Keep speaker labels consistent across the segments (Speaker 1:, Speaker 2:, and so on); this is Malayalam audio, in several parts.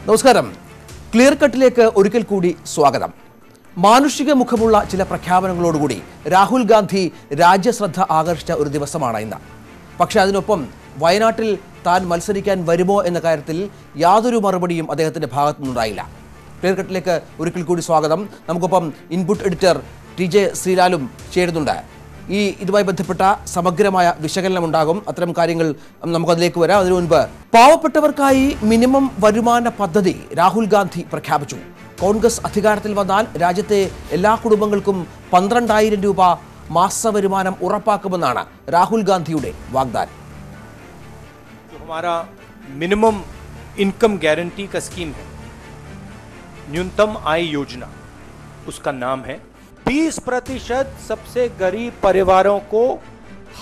Speaker 1: നമസ്കാരം. ക്ലിയർ കട്ടിലേക്ക് ഒരിക്കൽ കൂടി സ്വാഗതം. മാനുഷിക മുഖമുള്ള ചില പ്രഖ്യാപനങ്ങളോടുകൂടി രാഹുൽ ഗാന്ധി രാജ്യശ്രദ്ധ ആകർഷിച്ച ഒരു ദിവസമാണ് ഇന്ന്. പക്ഷേ അതിനൊപ്പം വയനാട്ടിൽ താൻ മത്സരിക്കാൻ വരുമോ എന്ന കാര്യത്തിൽ യാതൊരു മറുപടിയും അദ്ദേഹത്തിൻ്റെ ഭാഗത്തു നിന്നുണ്ടായില്ല. ക്ലിയർ കട്ടിലേക്ക് ഒരിക്കൽ കൂടി സ്വാഗതം. നമുക്കൊപ്പം ഇൻപുട്ട് എഡിറ്റർ TJ ശ്രീലാലും ചേരുന്നുണ്ട്. ഇതുമായി ബന്ധപ്പെട്ട സമഗ്രമായ വിശകലനം ഉണ്ടാകും. അത്തരം കാര്യങ്ങൾ നമുക്കതിലേക്ക് വരാം. അതിനു മുൻപ് പാവപ്പെട്ടവർക്കായി മിനിമം വരുമാന പദ്ധതി രാഹുൽ ഗാന്ധി പ്രഖ്യാപിച്ചു. കോൺഗ്രസ് അധികാരത്തിൽ വന്നാൽ രാജ്യത്തെ എല്ലാ കുടുംബങ്ങൾക്കും 12,000 രൂപ മാസ വരുമാനം ഉറപ്പാക്കുമെന്നാണ് രാഹുൽ ഗാന്ധിയുടെ വാഗ്ദാനം.
Speaker 2: हमारा मिनिमम इनकम गारंटी का स्कीम है, न्यूनतम आय योजना उसका नाम है. 20% सबसे गरीब परिवारों को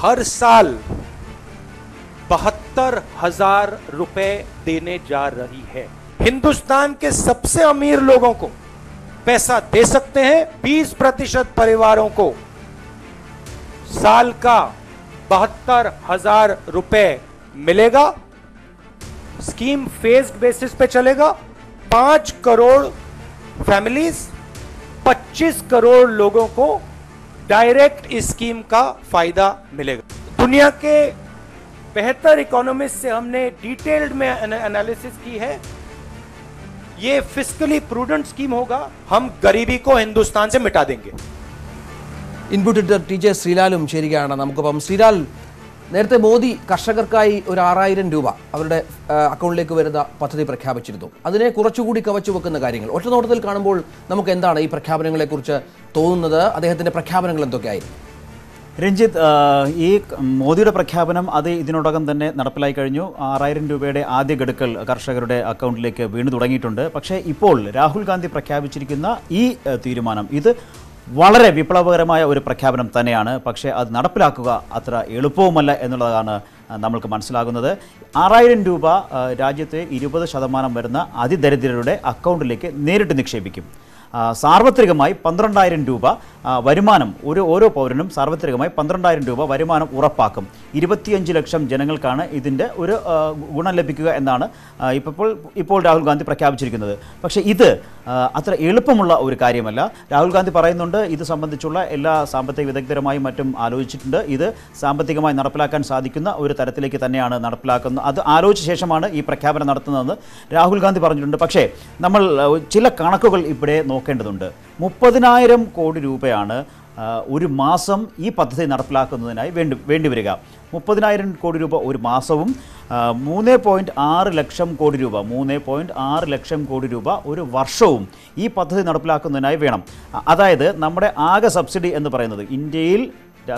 Speaker 2: हर साल 72,000 रुपए देने जा रही है. हिंदुस्तान के सबसे अमीर लोगों को पैसा दे सकते हैं. 20% परिवारों को साल का 72,000 रुपए मिलेगा. स्कीम फेज्ड बेसिस पे चलेगा. 5 करोड़ फैमिलीज, 25 करोड़ लोगों को डायरेक्ट इस स्कीम का फायदा मिलेगा. दुनिया के बेहतर इकोनॉमिस्ट से हमने डिटेल्ड में एनालिसिस की है. ये फिस्कली प्रूडेंट स्कीम होगा. हम गरीबी को हिंदुस्तान से मिटा देंगे.
Speaker 1: ഇൻപുട്ട് എഡിറ്റർ TJ ശ്രീലാലും ചേരുകയാണ്. നമുക്കിപ്പം ശ്രീലാൽ, നേരത്തെ മോദി കർഷകർക്കായി ഒരു 6,000 രൂപ അവരുടെ അക്കൗണ്ടിലേക്ക് വരുന്ന പദ്ധതി പ്രഖ്യാപിച്ചിരുന്നു. അതിനെ കുറച്ചുകൂടി കവച്ചു വെക്കുന്ന കാര്യങ്ങൾ ഒറ്റ നോട്ടത്തിൽ കാണുമ്പോൾ നമുക്ക് എന്താണ് ഈ പ്രഖ്യാപനങ്ങളെക്കുറിച്ച് തോന്നുന്നത്? അദ്ദേഹത്തിൻ്റെ പ്രഖ്യാപനങ്ങൾ എന്തൊക്കെയായിരുന്നു?
Speaker 3: രഞ്ജിത്ത്, ഈ മോദിയുടെ പ്രഖ്യാപനം അത് ഇതിനോടകം തന്നെ നടപ്പിലായി കഴിഞ്ഞു. 6,000 രൂപയുടെ ആദ്യ ഗഡുക്കൾ കർഷകരുടെ അക്കൗണ്ടിലേക്ക് വീണു തുടങ്ങിയിട്ടുണ്ട്. പക്ഷേ ഇപ്പോൾ രാഹുൽ ഗാന്ധി പ്രഖ്യാപിച്ചിരിക്കുന്ന ഈ തീരുമാനം ഇത് വളരെ വിപ്ലവകരമായ ഒരു പ്രഖ്യാപനം തന്നെയാണ്. പക്ഷേ അത് നടപ്പിലാക്കുക അത്ര എളുപ്പവുമല്ല എന്നുള്ളതാണ് നമ്മൾക്ക് മനസ്സിലാകുന്നത്. 6,000 രൂപ രാജ്യത്തെ 20% വരുന്ന അതിദരിദ്രരുടെ അക്കൗണ്ടിലേക്ക് നേരിട്ട് നിക്ഷേപിക്കും. സാർവത്രികമായി 12,000 രൂപ വരുമാനം ഓരോ പൗരനും സാർവത്രികമായി 12,000 രൂപ വരുമാനം ഉറപ്പാക്കും. 25 ലക്ഷം ജനങ്ങൾക്കാണ് ഇതിൻ്റെ ഒരു ഗുണം ലഭിക്കുക എന്നാണ് ഇപ്പോൾ രാഹുൽ ഗാന്ധി പ്രഖ്യാപിച്ചിരിക്കുന്നത്. പക്ഷേ ഇത് അത്ര എളുപ്പമുള്ള ഒരു കാര്യമല്ല. രാഹുൽ ഗാന്ധി പറയുന്നുണ്ട് ഇത് സംബന്ധിച്ചുള്ള എല്ലാ സാമ്പത്തിക വിദഗ്ധരുമായും മറ്റും ആലോചിച്ചിട്ടുണ്ട്. ഇത് സാമ്പത്തികമായി നടപ്പിലാക്കാൻ സാധിക്കുന്ന ഒരു തരത്തിലേക്ക് തന്നെയാണ് നടപ്പിലാക്കുന്നത്. അത് ആലോചിച്ച ശേഷമാണ് ഈ പ്രഖ്യാപനം നടത്തുന്നതെന്ന് രാഹുൽ ഗാന്ധി പറഞ്ഞിട്ടുണ്ട്. പക്ഷേ നമ്മൾ ചില കണക്കുകൾ ഇവിടെ നോക്കേണ്ടതുണ്ട്. 30,000 കോടി രൂപയാണ് ഒരു മാസം ഈ പദ്ധതി നടപ്പിലാക്കുന്നതിനായി വേണ്ടിവരിക. 30,000 കോടി രൂപ ഒരു മാസവും 3.6 ലക്ഷം കോടി രൂപ 3.6 ലക്ഷം കോടി രൂപ ഒരു വർഷവും ഈ പദ്ധതി നടപ്പിലാക്കുന്നതിനായി വേണം. അതായത് നമ്മുടെ ആകെ സബ്സിഡി എന്ന് പറയുന്നത് ഇന്ത്യയിൽ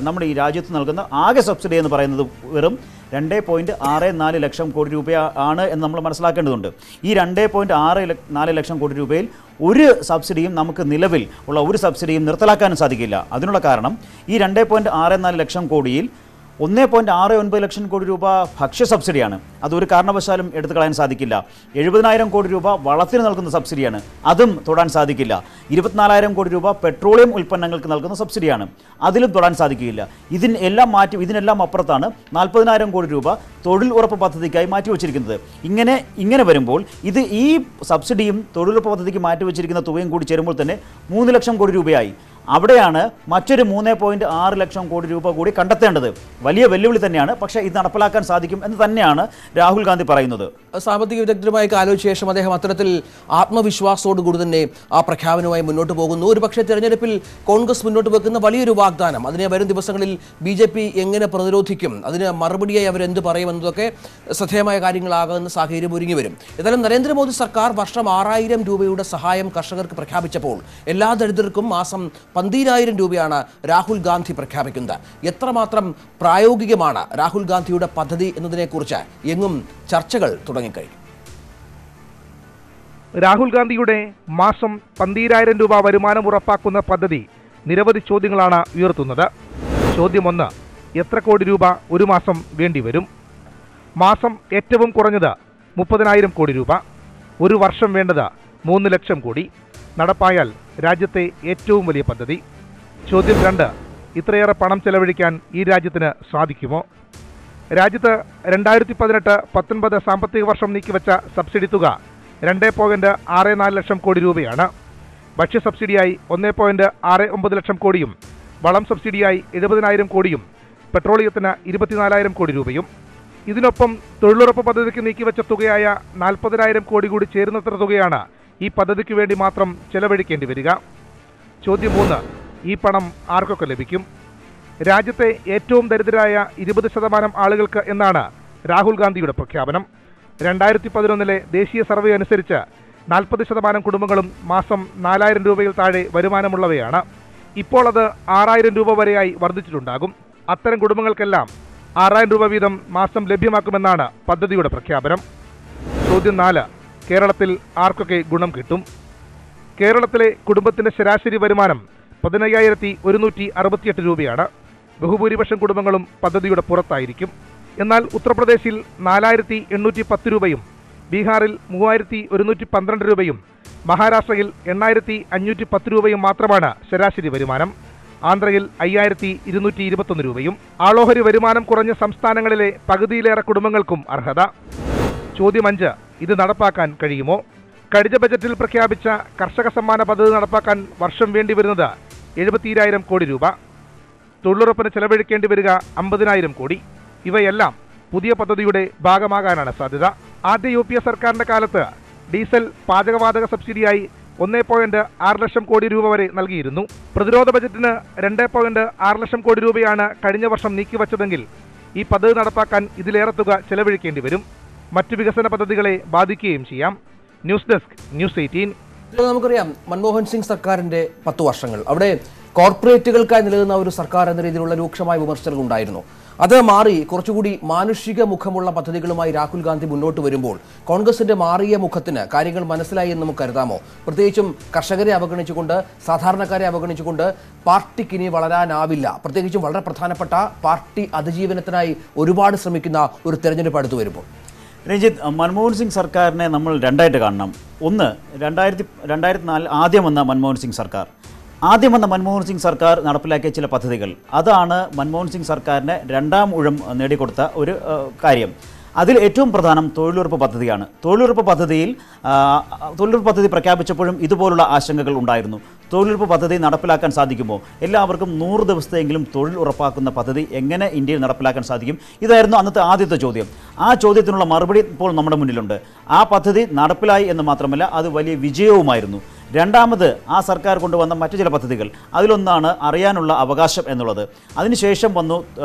Speaker 3: നമ്മുടെ ഈ രാജ്യത്ത് നൽകുന്ന ആകെ സബ്സിഡി എന്ന് പറയുന്നത് വെറും 2.64 ലക്ഷം കോടി രൂപയാണ് എന്ന് നമ്മൾ മനസ്സിലാക്കേണ്ടതുണ്ട്. ഈ 2.64 ലക്ഷം കോടി രൂപയിൽ ഒരു സബ്സിഡിയും നമുക്ക് നിലവിൽ ഉള്ള ഒരു സബ്സിഡിയും നിർത്തലാക്കാനും സാധിക്കില്ല. അതിനുള്ള കാരണം ഈ 2.64 ലക്ഷം കോടിയിൽ 1.69 ലക്ഷം കോടി രൂപ ഭക്ഷ്യ സബ്സിഡിയാണ്. അതൊരു കാരണവശാലും എടുത്തു കളയാൻ സാധിക്കില്ല. 70,000 കോടി രൂപ വളത്തിന് നൽകുന്ന സബ്സിഡിയാണ്. അതും തൊടാൻ സാധിക്കില്ല. 24,000 കോടി രൂപ പെട്രോളിയം ഉൽപ്പന്നങ്ങൾക്ക് നൽകുന്ന സബ്സിഡിയാണ്. അതിലും തൊടാൻ സാധിക്കില്ല. ഇതിനെല്ലാം അപ്പുറത്താണ് 40,000 കോടി രൂപ തൊഴിൽ ഉറപ്പ് പദ്ധതിക്കായി മാറ്റിവെച്ചിരിക്കുന്നത്. ഇങ്ങനെ വരുമ്പോൾ ഈ സബ്സിഡിയും തൊഴിലുറപ്പ് പദ്ധതിക്ക് മാറ്റിവെച്ചിരിക്കുന്ന തുകയും കൂടി ചേരുമ്പോൾ തന്നെ 3 ലക്ഷം കോടി രൂപയായി. അവിടെയാണ് മറ്റൊരു 3.6 ലക്ഷം കോടി രൂപ കൂടി കണ്ടെത്തേണ്ടത്. വലിയ വെല്ലുവിളി തന്നെയാണ്. പക്ഷേ ഇത് നടപ്പിലാക്കാൻ സാധിക്കും എന്ന് തന്നെയാണ് രാഹുൽ ഗാന്ധി പറയുന്നത്.
Speaker 1: സാമ്പത്തിക വിദഗ്ധരുമായി ആലോചിച്ച ശേഷം അദ്ദേഹം അത്തരത്തിൽ ആത്മവിശ്വാസത്തോടുകൂടി തന്നെ ആ പ്രഖ്യാപനവുമായി മുന്നോട്ട് പോകുന്നു. ഒരു പക്ഷേ തെരഞ്ഞെടുപ്പിൽ കോൺഗ്രസ് മുന്നോട്ട് വെക്കുന്ന വലിയൊരു വാഗ്ദാനം, അതിനെ വരും ദിവസങ്ങളിൽ BJP എങ്ങനെ പ്രതിരോധിക്കും, അതിന് മറുപടിയായി അവരെന്ത് പറയുമെന്നതൊക്കെ ശ്രദ്ധേയമായ കാര്യങ്ങളാകുന്ന സാഹചര്യം ഒരുങ്ങി വരും. ഏതായാലും നരേന്ദ്രമോദി സർക്കാർ വർഷം 6,000 രൂപയുടെ സഹായം കർഷകർക്ക് പ്രഖ്യാപിച്ചപ്പോൾ എല്ലാ ദരിദ്രർക്കും മാസം 12,000 രൂപയാണ് രാഹുൽ ഗാന്ധി പ്രഖ്യാപിക്കുന്നത്. എത്രമാത്രം പ്രായോഗികമാണ് രാഹുൽ ഗാന്ധിയുടെ പദ്ധതി എന്നതിനെക്കുറിച്ച് എങ്ങും ചർച്ചകൾ തുടങ്ങിക്കഴിഞ്ഞു.
Speaker 4: രാഹുൽ ഗാന്ധിയുടെ മാസം 12,000 രൂപ വരുമാനം ഉറപ്പാക്കുന്ന പദ്ധതി നിരവധി ചോദ്യങ്ങളാണ് ഉയർത്തുന്നത്. ചോദ്യം 1, എത്ര കോടി രൂപ ഒരു മാസം വേണ്ടിവരും? മാസം ഏറ്റവും കുറഞ്ഞത് 30,000 കോടി രൂപ, ഒരു വർഷം വേണ്ടത് 3 ലക്ഷം കോടി. നടപ്പായാൽ രാജ്യത്തെ ഏറ്റവും വലിയ പദ്ധതി. ചോദ്യം 2, ഇത്രയേറെ പണം ചെലവഴിക്കാൻ ഈ രാജ്യത്തിന് സാധിക്കുമോ? രാജ്യത്ത് 2018-19 സാമ്പത്തിക വർഷം നീക്കിവെച്ച സബ്സിഡി തുക 2.64 ലക്ഷം കോടി രൂപയാണ്. ഭക്ഷ്യ സബ്സിഡിയായി 1.69 ലക്ഷം കോടിയും വളം സബ്സിഡിയായി 70,000 കോടിയും പെട്രോളിയത്തിന് 24,000 കോടി രൂപയും. ഇതിനൊപ്പം തൊഴിലുറപ്പ് പദ്ധതിക്ക് നീക്കിവെച്ച തുകയായ 40,000 കോടി കൂടി ചേരുന്നത്ര തുകയാണ് ഈ പദ്ധതിക്ക് വേണ്ടി മാത്രം ചെലവഴിക്കേണ്ടി വരിക. ചോദ്യം 3. ഈ പണം ആർക്കൊക്കെ ലഭിക്കും? രാജ്യത്തെ ഏറ്റവും ദരിദ്രരായ 20% ആളുകൾക്ക് എന്നാണ് രാഹുൽ ഗാന്ധിയുടെ പ്രഖ്യാപനം. 2011 ദേശീയ സർവേ അനുസരിച്ച് 40% കുടുംബങ്ങളും മാസം 4,000 രൂപയിൽ താഴെ വരുമാനമുള്ളവയാണ്. ഇപ്പോൾ അത് 6,000 രൂപ വരെയായി വർദ്ധിച്ചിട്ടുണ്ടാകും. അത്തരം കുടുംബങ്ങൾക്കെല്ലാം 6,000 രൂപ വീതം മാസം ലഭ്യമാക്കുമെന്നാണ് പദ്ധതിയുടെ പ്രഖ്യാപനം. ചോദ്യം 4. കേരളത്തിൽ ആർക്കൊക്കെ ഗുണം കിട്ടും? കേരളത്തിലെ കുടുംബത്തിന്റെ ശരാശരി വരുമാനം 15,168 രൂപയാണ്. ബഹുഭൂരിപക്ഷം കുടുംബങ്ങളും പദ്ധതിയുടെ പുറത്തായിരിക്കും. എന്നാൽ ഉത്തർപ്രദേശിൽ 4,810 രൂപയും ബീഹാറിൽ 3,112 രൂപയും മഹാരാഷ്ട്രയിൽ 8,510 രൂപയും മാത്രമാണ് ശരാശരി വരുമാനം. ആന്ധ്രയിൽ 5,221 രൂപയും. ആളോഹരി വരുമാനം കുറഞ്ഞ സംസ്ഥാനങ്ങളിലെ പകുതിയിലേറെ കുടുംബങ്ങൾക്കും അർഹത. ചോദ്യം 5. ഇത് നടപ്പാക്കാൻ കഴിയുമോ? കഴിഞ്ഞ ബജറ്റിൽ പ്രഖ്യാപിച്ച കർഷക സമ്മാന പദ്ധതി നടപ്പാക്കാൻ വർഷം വേണ്ടിവരുന്നത് 70,000 കോടി രൂപ. തൊഴിലുറപ്പിന് ചെലവഴിക്കേണ്ടി വരിക 50,000 കോടി. ഇവയെല്ലാം പുതിയ പദ്ധതിയുടെ ഭാഗമാകാനാണ് സാധ്യത. ആദ്യ UPA സർക്കാരിന്റെ കാലത്ത് ഡീസൽ പാചകവാതക സബ്സിഡിയായി 1.6 ലക്ഷം കോടി രൂപ വരെ നൽകിയിരുന്നു. പ്രതിരോധ ബജറ്റിന് 2.6 ലക്ഷം കോടി രൂപയാണ് കഴിഞ്ഞ വർഷം നീക്കിവച്ചതെങ്കിൽ ഈ പദ്ധതി നടപ്പാക്കാൻ ഇതിലേറെ തുക ചെലവഴിക്കേണ്ടി വരും. മറ്റു വികസന പദ്ധതികളെ ബാധിക്കുകയും ചെയ്യാം. News desk, news 18.
Speaker 1: നമുക്കറിയാം മൻമോഹൻ സിംഗ് സർക്കാരിന്റെ 10 വർഷങ്ങൾ അവിടെ കോർപ്പറേറ്റുകൾക്കായി നിലനിന്ന ഒരു സർക്കാർ എന്ന രീതിയിലുള്ള രൂക്ഷമായ വിമർശനങ്ങൾ ഉണ്ടായിരുന്നു. അത് മാറി കുറച്ചുകൂടി മാനുഷിക മുഖമുള്ള പദ്ധതികളുമായി രാഹുൽ ഗാന്ധി മുന്നോട്ട് വരുമ്പോൾ കോൺഗ്രസിന്റെ മാറിയ മുഖത്തിന് കാര്യങ്ങൾ മനസ്സിലായി എന്ന് നമുക്ക് കരുതാമോ? പ്രത്യേകിച്ചും കർഷകരെ അവഗണിച്ചുകൊണ്ട്, സാധാരണക്കാരെ അവഗണിച്ചുകൊണ്ട് പാർട്ടിക്ക് ഇനി വളരാനാവില്ല. പ്രത്യേകിച്ചും വളരെ പ്രധാനപ്പെട്ട പാർട്ടി അതിജീവനത്തിനായി ഒരുപാട് ശ്രമിക്കുന്ന ഒരു തെരഞ്ഞെടുപ്പ് അടുത്തു വരുമ്പോൾ.
Speaker 3: രഞ്ജിത്ത്, മൻമോഹൻ സിംഗ് സർക്കാരിനെ നമ്മൾ രണ്ടായിട്ട് കാണണം. ഒന്ന്, 2004 ആദ്യം വന്ന മൻമോഹൻ സിംഗ് സർക്കാർ. ആദ്യം വന്ന മൻമോഹൻ സിംഗ് സർക്കാർ നടപ്പിലാക്കിയ ചില പദ്ധതികൾ, അതാണ് മൻമോഹൻ സിംഗ് സർക്കാരിന് രണ്ടാം ഊഴം നേടിക്കൊടുത്ത ഒരു കാര്യം. അതിൽ ഏറ്റവും പ്രധാനം തൊഴിലുറപ്പ് പദ്ധതിയാണ്. തൊഴിലുറപ്പ് പദ്ധതി പ്രഖ്യാപിച്ചപ്പോഴും ഇതുപോലുള്ള ആശങ്കകൾ ഉണ്ടായിരുന്നു. തൊഴിലുറപ്പ് പദ്ധതി നടപ്പിലാക്കാൻ സാധിക്കുമോ? എല്ലാവർക്കും 100 ദിവസത്തെങ്കിലും തൊഴിൽ ഉറപ്പാക്കുന്ന പദ്ധതി എങ്ങനെ ഇന്ത്യയിൽ നടപ്പിലാക്കാൻ സാധിക്കും? ഇതായിരുന്നു അന്നത്തെ ആദ്യത്തെ ചോദ്യം. ആ ചോദ്യത്തിനുള്ള മറുപടി ഇപ്പോൾ നമ്മുടെ മുന്നിലുണ്ട്. ആ പദ്ധതി നടപ്പിലായി എന്ന് മാത്രമല്ല, അത് വലിയ വിജയവുമായിരുന്നു. രണ്ടാമത് ആ സർക്കാർ കൊണ്ടുവന്ന മറ്റു ചില പദ്ധതികൾ, അതിലൊന്നാണ് അറിയാനുള്ള അവകാശം എന്നുള്ളത്. അതിനുശേഷം വന്നു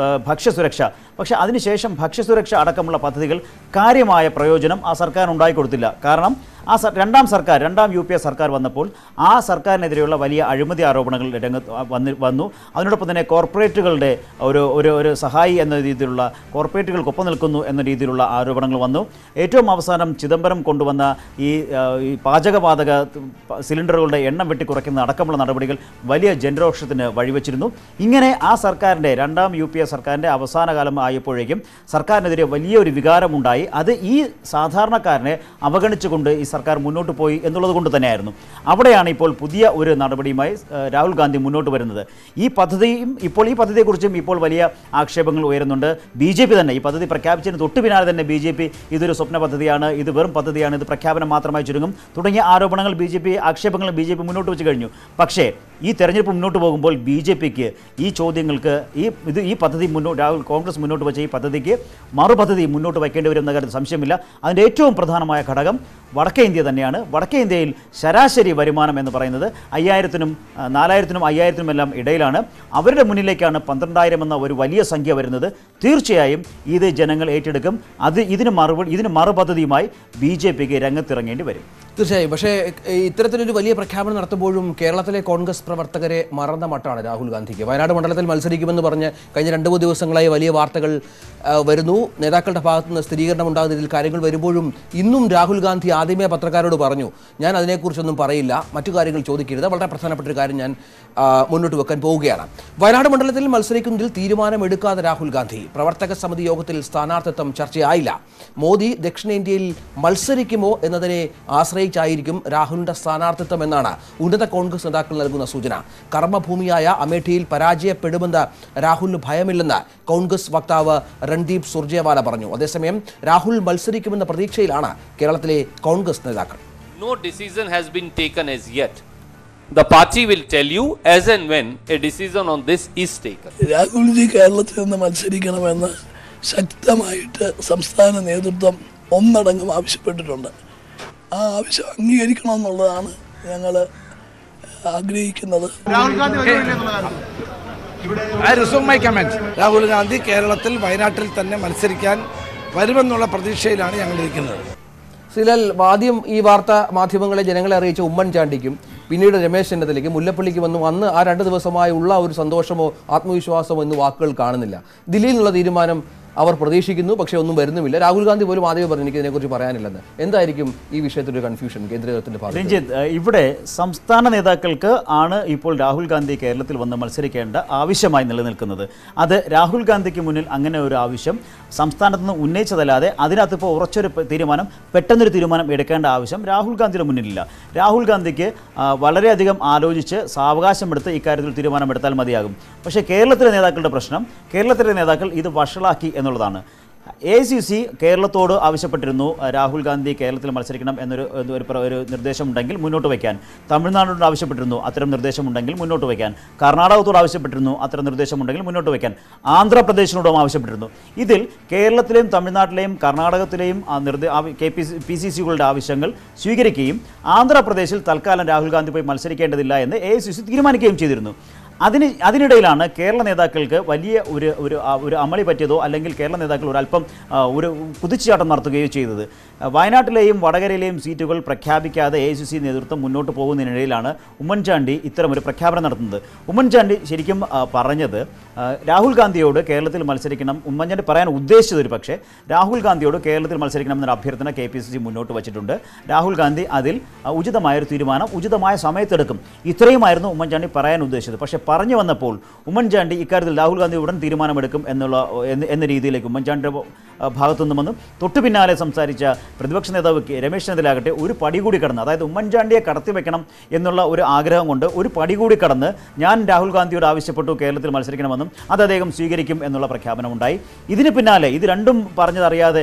Speaker 3: ഭക്ഷ്യസുരക്ഷ. പക്ഷേ അതിനുശേഷം ഭക്ഷ്യസുരക്ഷ അടക്കമുള്ള പദ്ധതികൾ കാര്യമായ പ്രയോജനം ആ സർക്കാർ ഉണ്ടായിക്കൊടുത്തില്ല. കാരണം ആ രണ്ടാം UPA സർക്കാർ വന്നപ്പോൾ ആ സർക്കാരിനെതിരെയുള്ള വലിയ അഴിമതി ആരോപണങ്ങൾ രംഗത്ത് വന്നു. അതിനോടൊപ്പം തന്നെ കോർപ്പറേറ്റുകളുടെ ഒരു സഹായി എന്ന രീതിയിലുള്ള, കോർപ്പറേറ്റുകൾക്കൊപ്പം നിൽക്കുന്നു എന്ന രീതിയിലുള്ള ആരോപണങ്ങൾ വന്നു. ഏറ്റവും അവസാനം ചിദംബരം കൊണ്ടുവന്ന ഈ പാചകവാതക സിലിണ്ടറുകളുടെ എണ്ണം വെട്ടിക്കുറയ്ക്കുന്ന അടക്കമുള്ള നടപടികൾ വലിയ ജനരോഷത്തിന് വഴിവെച്ചിരുന്നു. ഇങ്ങനെ ആ സർക്കാരിൻ്റെ രണ്ടാം UPA സർക്കാരിൻ്റെ അവസാന കാലം ആയപ്പോഴേക്കും സർക്കാരിനെതിരെ വലിയൊരു വികാരമുണ്ടായി. അത് ഈ സാധാരണക്കാരനെ അവഗണിച്ചുകൊണ്ട് ഈ സർക്കാർ മുന്നോട്ട് പോയി എന്നുള്ളത് കൊണ്ട് തന്നെയായിരുന്നു. അവിടെയാണ് ഇപ്പോൾ പുതിയ ഒരു നടപടിയുമായി രാഹുൽ ഗാന്ധി മുന്നോട്ട് വരുന്നത്. ഈ പദ്ധതിയെക്കുറിച്ചും ഇപ്പോൾ വലിയ ആക്ഷേപങ്ങൾ ഉയരുന്നുണ്ട്. BJP തന്നെ ഈ പദ്ധതി പ്രഖ്യാപിച്ചതിന് തൊട്ടു പിന്നാലെ തന്നെ BJP ഇതൊരു സ്വപ്ന പദ്ധതിയാണ്, ഇത് വെറും പദ്ധതിയാണ്, ഇത് പ്രഖ്യാപനം മാത്രമായി ചുരുങ്ങും തുടങ്ങിയ ആരോപണങ്ങൾ ആക്ഷേപങ്ങൾ BJP മുന്നോട്ട് വെച്ച് കഴിഞ്ഞു. പക്ഷേ ഈ തെരഞ്ഞെടുപ്പ് മുന്നോട്ട് പോകുമ്പോൾ BJPക്ക് ഈ ചോദ്യങ്ങൾക്ക് ഈ പദ്ധതി കോൺഗ്രസ് മുന്നോട്ട് വെച്ച ഈ പദ്ധതിക്ക് മറുപദ്ധതി മുന്നോട്ട് വയ്ക്കേണ്ടി വരുമെന്ന കാര്യത്തിൽ സംശയമില്ല. അതിൻ്റെ ഏറ്റവും പ്രധാനമായ ഘടകം വടക്കേ ഇന്ത്യ തന്നെയാണ്. വടക്കേ ഇന്ത്യയിൽ ശരാശരി വരുമാനം എന്ന് പറയുന്നത് 5,000-നും 4,000-നും 5,000-നും എല്ലാം ഇടയിലാണ്. അവരുടെ മുന്നിലേക്കാണ് 12,000 എന്ന ഒരു വലിയ സംഖ്യ വരുന്നത്. തീർച്ചയായും ഇത് ജനങ്ങൾ ഏറ്റെടുക്കും. ഇതിന് മറുപദ്ധതിയുമായി BJPക്ക് രംഗത്തിറങ്ങേണ്ടി വരും.
Speaker 1: തീർച്ചയായും. പക്ഷേ ഇത്തരത്തിലൊരു വലിയ പ്രഖ്യാപനം നടത്തുമ്പോഴും കേരളത്തിലെ കോൺഗ്രസ് പ്രവർത്തകരെ മറന്ന മട്ടാണ് രാഹുൽ ഗാന്ധിക്ക്. വയനാട് മണ്ഡലത്തിൽ മത്സരിക്കുമെന്ന് പറഞ്ഞ് കഴിഞ്ഞ 2-3 ദിവസങ്ങളായി വലിയ വാർത്തകൾ വരുന്നു. നേതാക്കളുടെ ഭാഗത്തുനിന്ന് സ്ഥിരീകരണം ഉണ്ടാകുന്ന രീതിയിൽ കാര്യങ്ങൾ വരുമ്പോഴും ഇന്നും രാഹുൽ ഗാന്ധി ആദ്യമേ പത്രക്കാരോട് പറഞ്ഞു, ഞാൻ അതിനെക്കുറിച്ചൊന്നും പറയില്ല, മറ്റു കാര്യങ്ങൾ ചോദിക്കരുത്, വളരെ പ്രധാനപ്പെട്ട ഒരു കാര്യം ഞാൻ മുന്നോട്ട് വെക്കാൻ പോവുകയാണ്. വയനാട് മണ്ഡലത്തിൽ മത്സരിക്കുന്നതിൽ തീരുമാനമെടുക്കാതെ രാഹുൽ ഗാന്ധി. പ്രവർത്തക സമിതി യോഗത്തിൽ സ്ഥാനാർത്ഥിത്വം ചർച്ചയായില്ല. മോദി ദക്ഷിണേന്ത്യയിൽ മത്സരിക്കുമോ എന്നതിനെ ആശ്രയിച്ചായിരിക്കും രാഹുലിന്റെ സ്ഥാനാർത്ഥിത്വം എന്നാണ് ഉന്നത കോൺഗ്രസ് നേതാക്കൾ നൽകുന്ന സൂചന. കർമ്മഭൂമിയായ അമേഠിയിൽ പരാജയപ്പെടുമെന്ന് രാഹുലിന് ഭയമില്ലെന്ന് കോൺഗ്രസ് വക്താവ് രൺദീപ് സുർജേവാല പറഞ്ഞു. അതേസമയം രാഹുൽ മത്സരിക്കുമെന്ന പ്രതീക്ഷയിലാണ് കേരളത്തിലെ കോൺഗ്രസ് നേതാക്കൾ.
Speaker 5: no decision has been taken as yet. The party will tell you as and when a decision on this is taken.
Speaker 6: Rahulji കേരളത്തിൽ നിന്ന് മത്സരിക്കണമെന്ന് ശക്തമായിട്ട് സംസ്ഥാന നേതൃത്വം ഒന്നടങ്കം ആവശ്യപ്പെട്ടിട്ടുണ്ട്. ആ ആവശ്യം അംഗീകരിക്കണമെന്നുള്ളതാണ് ഞങ്ങൾ ആഗ്രഹിക്കുന്നത്.
Speaker 7: രാഹുൽ ഗാന്ധി കേരളത്തിൽ വയനാട്ടിൽ തന്നെ മത്സരിക്കാൻ വരുമെന്നുള്ള പ്രതീക്ഷയിലാണ് ഞങ്ങളിരിക്കുന്നത്.
Speaker 1: സിലാൽ, ആദ്യം ഈ വാർത്ത മാധ്യമങ്ങളെ ജനങ്ങളെ അറിയിച്ച ഉമ്മൻചാണ്ടിക്കും പിന്നീട് രമേശ് ചെന്നിത്തലയ്ക്കും മുല്ലപ്പള്ളിക്ക് വന്നു അന്ന് ആ 2 ദിവസമായുള്ള ഒരു സന്തോഷമോ ആത്മവിശ്വാസമോ എന്ന് വാക്കുകൾ കാണുന്നില്ല. ദില്ലിയിൽ നിന്നുള്ള തീരുമാനം അവർ പ്രതീക്ഷിക്കുന്നു, പക്ഷേ ഒന്നും വരുന്നുമില്ല. രാഹുൽ ഗാന്ധി പോലും ആദ്യമേ പറഞ്ഞു എനിക്ക് ഇതിനെക്കുറിച്ച് പറയാനില്ലെന്ന്. എന്തായിരിക്കും ഈ വിഷയത്തിലൊരു കൺഫ്യൂഷൻ കേന്ദ്രത്തിന്റെ ഭാഗത്ത്?
Speaker 3: രഞ്ജിത്ത്, ഇവിടെ സംസ്ഥാന നേതാക്കൾക്ക് ആണ് ഇപ്പോൾ രാഹുൽ ഗാന്ധി കേരളത്തിൽ വന്ന് മത്സരിക്കേണ്ട ആവശ്യമായി നിലനിൽക്കുന്നത്. അത് രാഹുൽ ഗാന്ധിക്ക് മുന്നിൽ അങ്ങനെ ഒരു ആവശ്യം സംസ്ഥാനത്ത് നിന്ന് ഉന്നയിച്ചതല്ലാതെ അതിനകത്ത് ഇപ്പോൾ ഉറച്ചൊരു തീരുമാനം, പെട്ടെന്നൊരു തീരുമാനം എടുക്കേണ്ട ആവശ്യം രാഹുൽ ഗാന്ധിയുടെ മുന്നിലില്ല. രാഹുൽ ഗാന്ധിക്ക് വളരെയധികം ആലോചിച്ച് സാവകാശമെടുത്ത് ഇക്കാര്യത്തിൽ തീരുമാനമെടുത്താൽ മതിയാകും. പക്ഷേ കേരളത്തിലെ നേതാക്കളുടെ പ്രശ്നം, കേരളത്തിലെ നേതാക്കൾ ഇത് വഷളാക്കി എന്നുള്ളതാണ്. AICC കേരളത്തോട് ആവശ്യപ്പെട്ടിരുന്നു രാഹുൽ ഗാന്ധി കേരളത്തിൽ മത്സരിക്കണം എന്നൊരു നിർദ്ദേശമുണ്ടെങ്കിൽ മുന്നോട്ട് വയ്ക്കാൻ. തമിഴ്നാടിനോട് ആവശ്യപ്പെട്ടിരുന്നു അത്തരം നിർദ്ദേശമുണ്ടെങ്കിൽ മുന്നോട്ട് വയ്ക്കാൻ. കർണാടകത്തോട് ആവശ്യപ്പെട്ടിരുന്നു അത്തരം നിർദ്ദേശമുണ്ടെങ്കിൽ മുന്നോട്ട് വയ്ക്കാൻ. ആന്ധ്രാപ്രദേശിനോടും ആവശ്യപ്പെട്ടിരുന്നു. ഇതിൽ കേരളത്തിലെയും തമിഴ്നാട്ടിലെയും കർണാടകത്തിലെയും PCCകളുടെ ആവശ്യങ്ങൾ സ്വീകരിക്കുകയും ആന്ധ്രാപ്രദേശിൽ തൽക്കാലം രാഹുൽ ഗാന്ധി പോയി മത്സരിക്കേണ്ടതില്ല എന്ന് AICC തീരുമാനിക്കുകയും ചെയ്തിരുന്നു. അതിനിടയിലാണ് കേരള നേതാക്കൾക്ക് വലിയ ഒരു അമളി പറ്റിയതോ അല്ലെങ്കിൽ കേരള നേതാക്കൾ ഒരല്പം ഒരു കുതിച്ചുചാട്ടം നടത്തുകയോ ചെയ്തത്. വയനാട്ടിലെയും വടകരയിലെയും സീറ്റുകൾ പ്രഖ്യാപിക്കാതെ AICC നേതൃത്വം മുന്നോട്ട് പോകുന്നതിനിടയിലാണ് ഉമ്മൻചാണ്ടി ഇത്തരമൊരു പ്രഖ്യാപനം നടത്തുന്നത്. ഉമ്മൻചാണ്ടി ശരിക്കും പറഞ്ഞത് രാഹുൽ ഗാന്ധിയോട് കേരളത്തിൽ മത്സരിക്കണം, ഉമ്മൻചാണ്ടി പറയാൻ ഉദ്ദേശിച്ചത് ഒരു പക്ഷേ രാഹുൽ ഗാന്ധിയോട് കേരളത്തിൽ മത്സരിക്കണമെന്നൊരു അഭ്യർത്ഥന KPCC മുന്നോട്ട് വച്ചിട്ടുണ്ട്. രാഹുൽ ഗാന്ധി അതിൽ ഉചിതമായൊരു തീരുമാനം ഉചിതമായ സമയത്തെടുക്കും, ഇത്രയുമായിരുന്നു ഉമ്മൻചാണ്ടി പറയാൻ ഉദ്ദേശിച്ചത്. പക്ഷേ പറഞ്ഞു വന്നപ്പോൾ ഉമ്മൻചാണ്ടി ഇക്കാര്യത്തിൽ രാഹുൽ ഗാന്ധി ഉടൻ തീരുമാനമെടുക്കും എന്ന രീതിയിലേക്ക് ഉമ്മൻചാണ്ടിയുടെ ഭാഗത്തു നിന്നും വന്നു. തൊട്ടു പിന്നാലെ സംസാരിച്ച പ്രതിപക്ഷ നേതാവ് രമേശ് ചെന്നിത്തലയാകട്ടെ ഒരു പടി കൂടി കടന്ന്, അതായത് ഉമ്മൻചാണ്ടിയെ കടത്തിവെക്കണം എന്നുള്ള ഒരു ആഗ്രഹം കൊണ്ട് ഒരു പടി കൂടി കടന്ന് ഞാൻ രാഹുൽ ഗാന്ധിയോട് ആവശ്യപ്പെട്ടു കേരളത്തിൽ മത്സരിക്കണമെന്നും അത് അദ്ദേഹം സ്വീകരിക്കും എന്നുള്ള പ്രഖ്യാപനമുണ്ടായി. ഇതിന് പിന്നാലെ ഇത് രണ്ടും പറഞ്ഞതറിയാതെ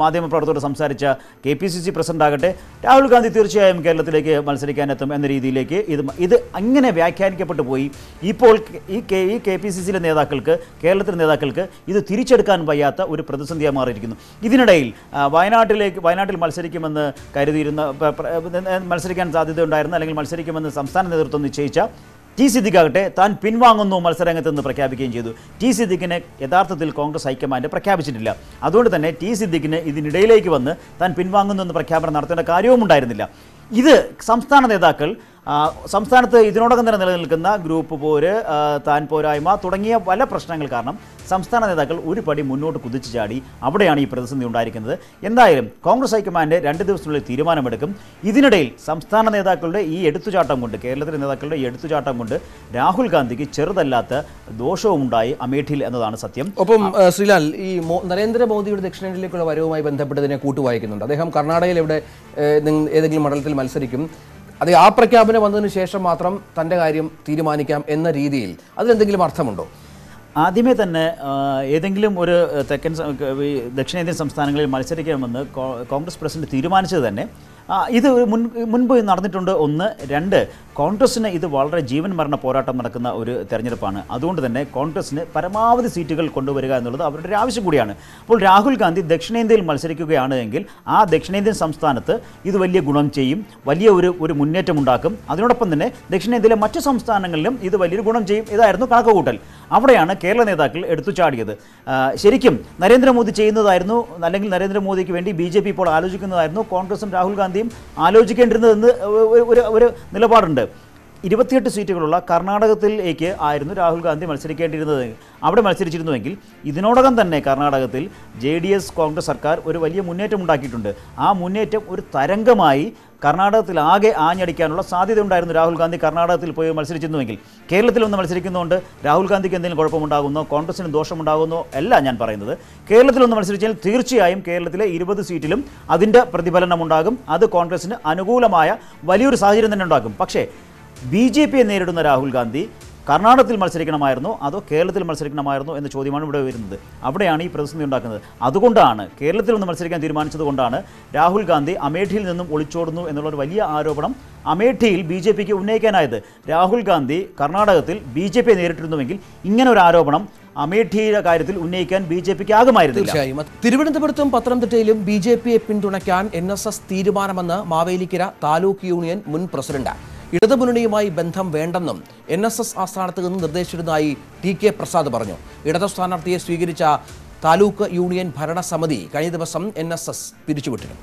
Speaker 3: മാധ്യമപ്രവർത്തകരോട് സംസാരിച്ച KPCC പ്രസിഡന്റ് ആകട്ടെ രാഹുൽ ഗാന്ധി തീർച്ചയായും കേരളത്തിലേക്ക് മത്സരിക്കാനെത്തും എന്ന രീതിയിലേക്ക് ഇത് അങ്ങനെ വ്യാഖ്യാനിക്കപ്പെട്ടു പോയി. ഇപ്പോൾ ഈ KPCCയിലെ നേതാക്കൾക്ക്, കേരളത്തിലെ നേതാക്കൾക്ക് ഇത് തിരിച്ചെടുക്കാൻ വയ്യാത്ത ഒരു പ്രതിസന്ധിയായി മാറിയിരിക്കുന്നു. ഇതിനിടയിൽ വയനാട്ടിൽ മത്സരിക്കുമെന്ന് കരുതിയിരുന്ന, മത്സരിക്കാൻ സാധ്യതയുണ്ടായിരുന്ന അല്ലെങ്കിൽ മത്സരിക്കുമെന്ന് സംസ്ഥാന നേതൃത്വം നിശ്ചയിച്ച ടി സിദ്ദിഖാകട്ടെ താൻ പിൻവാങ്ങുന്നു മത്സരരംഗത്ത് നിന്ന് പ്രഖ്യാപിക്കുകയും ചെയ്തു. ടി സിദ്ദിഖിനെ യഥാർത്ഥത്തിൽ കോൺഗ്രസ് ഹൈക്കമാൻഡ് പ്രഖ്യാപിച്ചിട്ടില്ല. അതുകൊണ്ട് തന്നെ ടി സിദ്ദിഖിന് ഇതിനിടയിലേക്ക് വന്ന് താൻ പിൻവാങ്ങുന്നു എന്ന് പ്രഖ്യാപനം നടത്തേണ്ട കാര്യവും ഉണ്ടായിരുന്നില്ല. ഇത് സംസ്ഥാന നേതാക്കൾ, സംസ്ഥാനത്ത് ഇതിനോടകം തന്നെ നിലനിൽക്കുന്ന ഗ്രൂപ്പ് പോര്, താൻ പോരായ്മ തുടങ്ങിയ പല പ്രശ്നങ്ങൾ കാരണം സംസ്ഥാന നേതാക്കൾ ഒരു പടി മുന്നോട്ട് കുതിച്ചു ചാടി. അവിടെയാണ് ഈ പ്രതിസന്ധി ഉണ്ടായിരിക്കുന്നത്. എന്തായാലും കോൺഗ്രസ് ഹൈക്കമാൻഡ് 2 ദിവസത്തിനുള്ളിൽ തീരുമാനമെടുക്കും. ഇതിനിടയിൽ സംസ്ഥാന നേതാക്കളുടെ ഈ എടുത്തുചാട്ടം കൊണ്ട്, കേരളത്തിലെ നേതാക്കളുടെ ഈ എടുത്തുചാട്ടം കൊണ്ട് രാഹുൽ ഗാന്ധിക്ക് ചെറുതല്ലാത്ത ദോഷവും ഉണ്ടായി അമേഠിയിൽ എന്നതാണ് സത്യം.
Speaker 1: ഒപ്പം ശ്രീലാൽ, ഈ നരേന്ദ്രമോദിയുടെ ദക്ഷിണേന്ത്യയിലേക്കുള്ള വരവുമായി ബന്ധപ്പെട്ടതിനെ കൂട്ടുവായിക്കുന്നുണ്ട്. അദ്ദേഹം കർണാടകയിൽ എവിടെ ഏതെങ്കിലും മണ്ഡലത്തിൽ മത്സരിക്കും, അത് ആ പ്രഖ്യാപനം വന്നതിന് ശേഷം മാത്രം തൻ്റെ കാര്യം തീരുമാനിക്കാം എന്ന രീതിയിൽ അതിലെന്തെങ്കിലും അർത്ഥമുണ്ടോ?
Speaker 3: ആദ്യമേ തന്നെ ഏതെങ്കിലും ഒരു ദക്ഷിണേന്ത്യൻ സംസ്ഥാനങ്ങളിൽ മത്സരിക്കണമെന്ന് കോൺഗ്രസ് പ്രസിഡന്റ് തീരുമാനിച്ചത് തന്നെ ഇത് മുൻപ് നടന്നിട്ടുണ്ട്. 1, 2 കോൺഗ്രസിന് ഇത് വളരെ ജീവൻ മരണ പോരാട്ടം നടക്കുന്ന ഒരു തെരഞ്ഞെടുപ്പാണ്. അതുകൊണ്ട് തന്നെ കോൺഗ്രസിന് പരമാവധി സീറ്റുകൾ കൊണ്ടുവരിക എന്നുള്ളത് അവരുടെ ഒരു ആവശ്യം കൂടിയാണ്. അപ്പോൾ രാഹുൽ ഗാന്ധി ദക്ഷിണേന്ത്യയിൽ മത്സരിക്കുകയാണ് എങ്കിൽ ആ ദക്ഷിണേന്ത്യൻ സംസ്ഥാനത്ത് ഇത് വലിയ ഗുണം ചെയ്യും, വലിയ ഒരു മുന്നേറ്റം ഉണ്ടാക്കും. അതിനോടൊപ്പം തന്നെ ദക്ഷിണേന്ത്യയിലെ മറ്റു സംസ്ഥാനങ്ങളിലും ഇത് വലിയൊരു ഗുണം ചെയ്യും. ഇതായിരുന്നു കണക്കുകൂട്ടൽ. അവിടെയാണ് കേരള നേതാക്കൾ എടുത്തുചാടിയത്. ശരിക്കും നരേന്ദ്രമോദി ചെയ്യുന്നതായിരുന്നു, അല്ലെങ്കിൽ നരേന്ദ്രമോദിക്ക് വേണ്ടി BJP ഇപ്പോൾ ആലോചിക്കുന്നതായിരുന്നു കോൺഗ്രസും രാഹുൽ ഗാന്ധിയും ആലോചിക്കേണ്ടിരുന്നതെന്ന് ഒരു നിലപാടുണ്ട്. 28 സീറ്റുകളുള്ള കർണാടകത്തിലേക്ക് ആയിരുന്നു രാഹുൽ ഗാന്ധി മത്സരിക്കേണ്ടിയിരുന്നത്. അവിടെ മത്സരിച്ചിരുന്നുവെങ്കിൽ ഇതിനോടകം തന്നെ കർണാടകത്തിൽ JDS കോൺഗ്രസ് സർക്കാർ ഒരു വലിയ മുന്നേറ്റം ഉണ്ടാക്കിയിട്ടുണ്ട്. ആ മുന്നേറ്റം ഒരു തരംഗമായി കർണാടകത്തിൽ ആകെ ആഞ്ഞടിക്കാനുള്ള സാധ്യതയുണ്ടായിരുന്നു. രാഹുൽ ഗാന്ധി കർണാടകത്തിൽ പോയി മത്സരിച്ചിരുന്നുവെങ്കിൽ. കേരളത്തിൽ ഒന്ന് മത്സരിക്കുന്നതുകൊണ്ട് രാഹുൽ ഗാന്ധിക്ക് എന്തെങ്കിലും കുഴപ്പമുണ്ടാകുന്നോ, കോൺഗ്രസിന് ദോഷമുണ്ടാകുന്നോ അല്ല ഞാൻ പറയുന്നത്. കേരളത്തിൽ ഒന്ന് മത്സരിച്ചാൽ തീർച്ചയായും കേരളത്തിലെ 20 സീറ്റിലും അതിൻ്റെ പ്രതിഫലനം ഉണ്ടാകും. അത് കോൺഗ്രസിന് അനുകൂലമായ വലിയൊരു സാഹചര്യം തന്നെ ഉണ്ടാക്കും. പക്ഷേ BJPയെ നേരിടുന്ന രാഹുൽ ഗാന്ധി കർണാടകത്തിൽ മത്സരിക്കണമായിരുന്നോ അതോ കേരളത്തിൽ മത്സരിക്കണമായിരുന്നോ എന്ന ചോദ്യമാണ് ഇവിടെ വരുന്നത്. അവിടെയാണ് ഈ പ്രതിസന്ധി ഉണ്ടാക്കുന്നത്. അതുകൊണ്ടാണ് കേരളത്തിൽ നിന്ന് മത്സരിക്കാൻ തീരുമാനിച്ചതുകൊണ്ടാണ് രാഹുൽ ഗാന്ധി അമേഠിയിൽ നിന്നും ഒളിച്ചോടുന്നു എന്നുള്ളൊരു വലിയ ആരോപണം അമേഠിയിൽ BJP ഉന്നയിക്കാനായത്. രാഹുൽ ഗാന്ധി കർണാടകത്തിൽ BJP നേരിട്ടിരുന്നുവെങ്കിൽ ഇങ്ങനെ ഒരു ആരോപണം അമേഠിയുടെ കാര്യത്തിൽ ഉന്നയിക്കാൻ BJP ആകുമായിരുന്നില്ല.
Speaker 1: തീർച്ചയായും തിരുവനന്തപുരത്തും പത്തനംതിട്ടയിലും BJPയെ പിന്തുണയ്ക്കാൻ NSS തീരുമാനമെന്ന് മാവേലിക്കര താലൂക്ക് യൂണിയൻ മുൻ പ്രസിഡന്റ്. ഇടതുമുന്നണിയുമായി ബന്ധം വേണ്ടെന്നും NSS ആസ്ഥാനത്ത് നിന്ന് നിർദ്ദേശിച്ചിരുന്നതായി TK പ്രസാദ് പറഞ്ഞു. ഇടതു സ്ഥാനാർത്ഥിയെ സ്വീകരിച്ച താലൂക്ക് യൂണിയൻ ഭരണസമിതി കഴിഞ്ഞ ദിവസം NSS പിരിച്ചുവിട്ടിരുന്നു.